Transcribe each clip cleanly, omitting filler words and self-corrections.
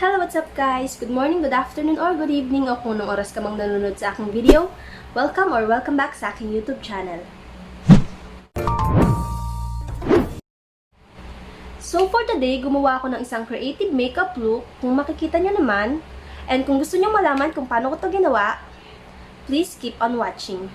Hello, what's up guys? Good morning, good afternoon, or good evening o kung anong oras ka mang nanonood sa aking video. Welcome or welcome back sa aking YouTube channel. So for today, gumawa ako ng isang creative makeup look. Kung makikita nyo naman, and kung gusto nyo malaman kung paano ko ito ginawa, please keep on watching.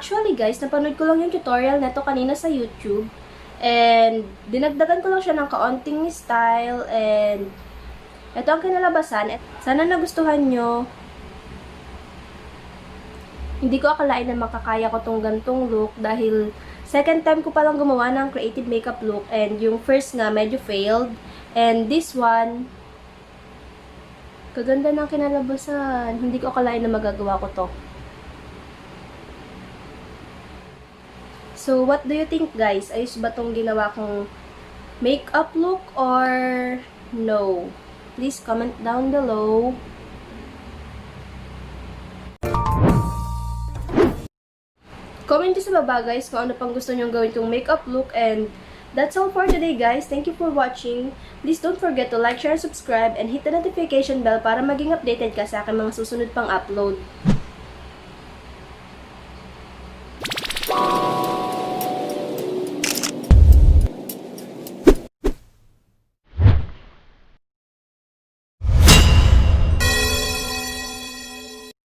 Actually guys, napanood ko lang yung tutorial neto kanina sa YouTube. And dinagdagan ko lang siya ng kaunting style. And ito ang kinalabasan. Sana nagustuhan nyo. Hindi ko akalain na makakaya ko tong gantong look dahil second time ko palang gumawa ng creative makeup look. And yung first nga medyo failed. And this one, kaganda ng kinalabasan. Hindi ko akalain na magagawa ko to. So, what do you think guys? Ayos ba tong ginawa kong makeup look or no? Please comment down below. Comment nyo sa baba guys kung ano pang gusto nyong gawin kong makeup look. And that's all for today guys. Thank you for watching. Please don't forget to like, share, subscribe, and hit the notification bell para maging updated ka sa aking mga susunod pang upload.